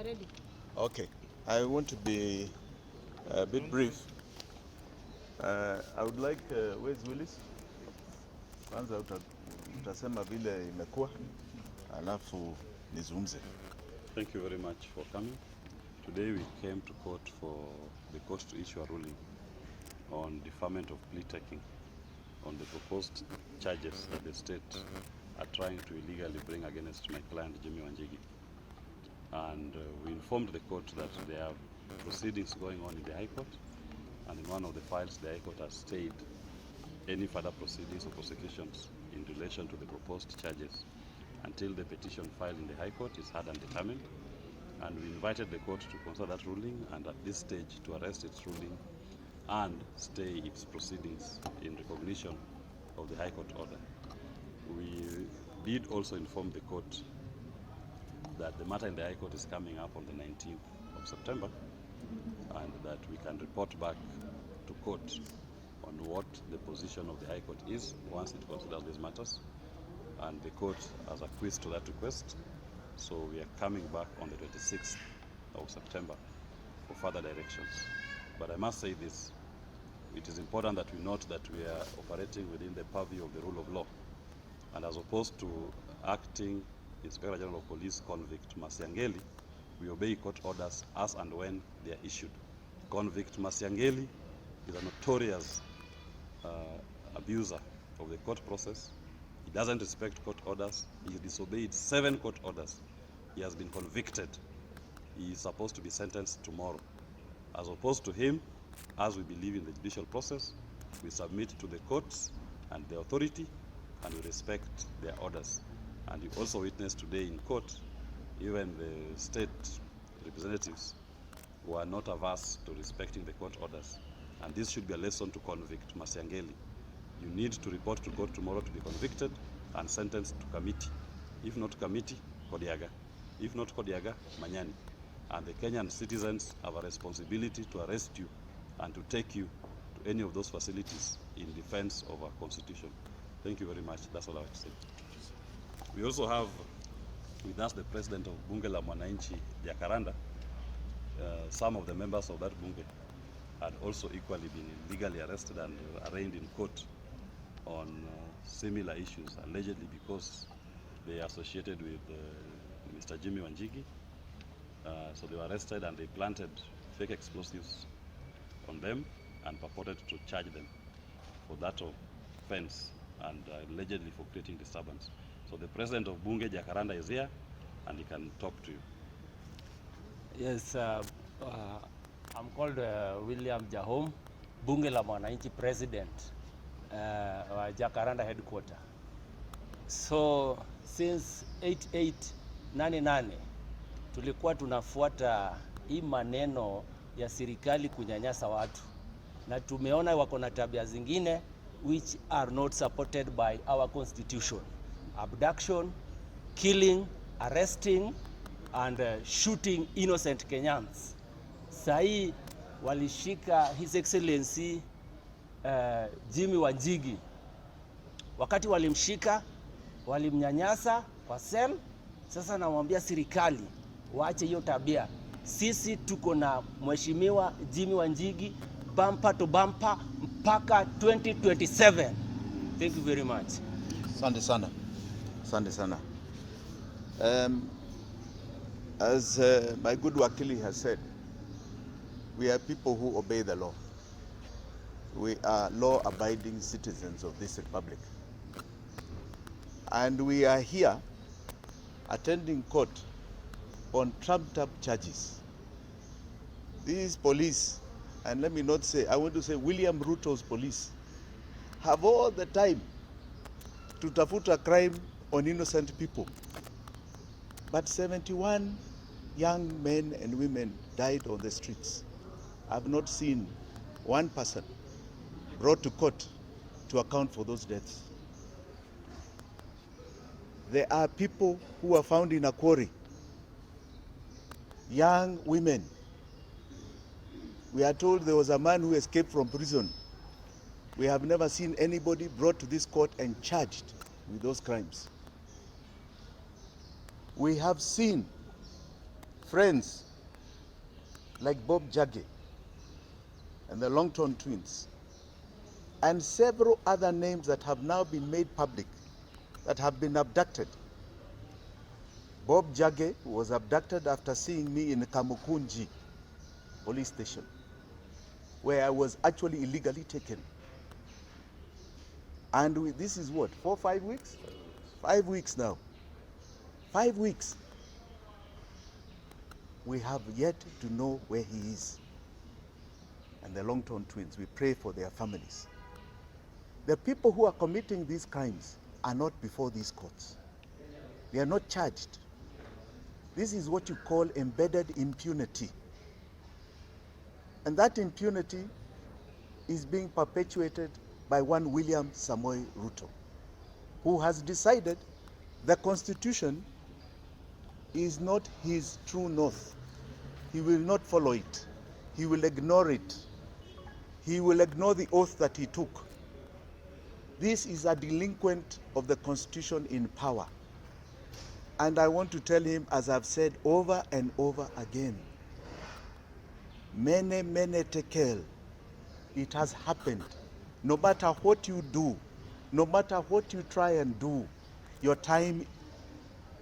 are ready. Okay, I want to be a bit brief. I would like, where's Willis? Kwanza utasema vile imekuwa, alafu nizungumze. Thank you very much for coming. Today we came to court for the court to issue a ruling on deferment of plea taking on the proposed charges that the state are trying to illegally bring against my client Jimi Wanjigi. And we informed the court that there are proceedings going on in the High Court, and in one of the files the High Court has stayed any further proceedings or prosecutions in relation to the proposed charges until the petition filed in the High Court is heard and determined. And we invited the court to consider that ruling, and at this stage to arrest its ruling and stay its proceedings in recognition of the High Court order. We did also inform the court that the matter in the High Court is coming up on the 19th of September, and that we can report back to court on what the position of the High Court is once it considers these matters, and the court has acquiesced to that request. So we are coming back on the 26th of September for further directions. But I must say this, it is important that we note that we are operating within the purview of the rule of law, and as opposed to acting Inspector General of Police Convict Masiangeli, we obey court orders as and when they are issued. Convict Masiangeli is a notorious abuser of the court process. He doesn't respect court orders. He disobeyed 7 court orders. He has been convicted. He is supposed to be sentenced tomorrow. As opposed to him, as we believe in the judicial process, we submit to the courts and the authority, and we respect their orders. And you also witnessed today in court, even the state representatives were not averse to respecting the court orders. And this should be a lesson to convict Masiangeli. You need to report to court tomorrow to be convicted and sentenced to committee. If not committee, Kodiaga. If not Kodiaga, Manyani. And the Kenyan citizens have a responsibility to arrest you and to take you to any of those facilities in defense of our constitution. Thank you very much. That's all I have to say. We also have with us the president of Bunge la Mwananchi, Jacaranda. Some of the members of that Bunge had also equally been illegally arrested and arraigned in court on similar issues, allegedly because they are associated with Mr. Jimi Wanjigi. So they were arrested and they planted fake explosives on them and purported to charge them for that offense and allegedly for creating disturbance. So the president of Bunge, Jacaranda, is here and he can talk to you. Yes, I'm called William Jahom, Bunge la Mwananchi president, Jacaranda headquarter. So since 8888 tulikuwa tunafuata hii maneno ya serikali kunyanyasa watu, na tumeona wako na tabia zingine which are not supported by our constitution: abduction, killing, arresting and shooting innocent Kenyans. Sahi walishika His Excellency Jimi Wanjigi. Wakati walimshika, walimnyanyasa kwa cell. Sasa namwambia serikali waache hiyo tabia. Sisi tuko na Mheshimiwa Jimi Wanjigi bumper to bumper mpaka 2027. Thank you very much. Asante sana. Asante sana. As my good wakili has said, we are people who obey the law. We are law-abiding citizens of this republic. And we are here attending court on trumped-up charges. These police, and let me not say, I want to say William Ruto's police, have all the time to tafuta crime on innocent people. But 71 young men and women died on the streets. I've not seen one person brought to court to account for those deaths. There are people who were found in a quarry, young women. We are told there was a man who escaped from prison. We have never seen anybody brought to this court and charged with those crimes. We have seen friends like Bob Jage and the Longton twins, and several other names that have now been made public that have been abducted. Bob Jage was abducted after seeing me in Kamukunji police station, where I was actually illegally taken. And this is what, 4 or 5 weeks? 5 weeks now. 5 weeks. We have yet to know where he is. And the Longton twins, we pray for their families. The people who are committing these crimes are not before these courts. They are not charged. This is what you call embedded impunity. And that impunity is being perpetuated by one William Samoei Ruto, who has decided the Constitution is not his true north. He will not follow it. He will ignore it. He will ignore the oath that he took. This is a delinquent of the Constitution in power. And I want to tell him, as I've said over and over again, mene mene tekel, it has happened. No matter what you do, no matter what you try and do, your time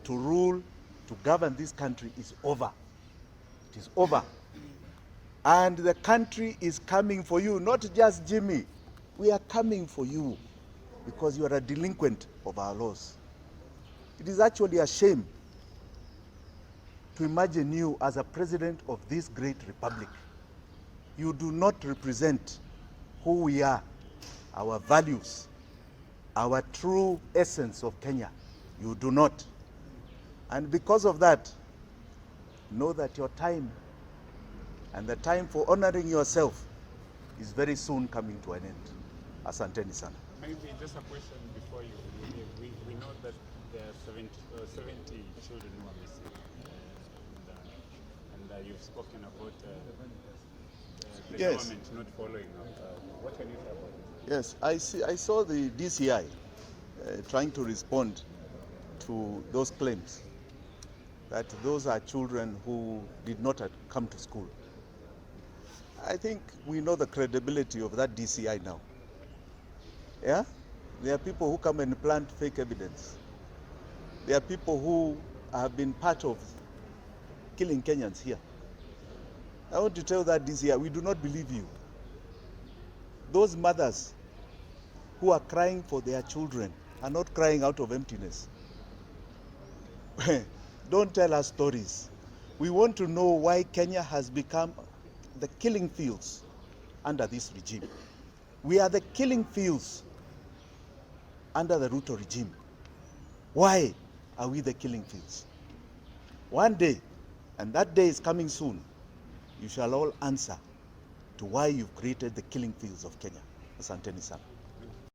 to rule, to govern this country is over. It is over. And the country is coming for you, not just Jimi. We are coming for you because you are a delinquent of our laws. It is actually a shame to imagine you as a president of this great republic. You do not represent who we are, our values, our true essence of Kenya. You do not. And because of that, know that your time and the time for honoring yourself is very soon coming to an end. Asanteni sana. Maybe just a question before you leave. We know that there are 70 children who are missing. And you've spoken about the Yes. government not following up. What can you say about it? Yes, I saw the DCI trying to respond to those claims that those are children who did not come to school. I think we know the credibility of that DCI now. Yeah? There are people who come and plant fake evidence. There are people who have been part of killing Kenyans here. I want to tell that DCI, we do not believe you. Those mothers who are crying for their children are not crying out of emptiness. Don't tell us stories. We want to know why Kenya has become the killing fields under this regime. We are the killing fields under the Ruto regime. Why are we the killing fields? One day, and that day is coming soon, you shall all answer to why you've created the killing fields of Kenya. Asanteni sana.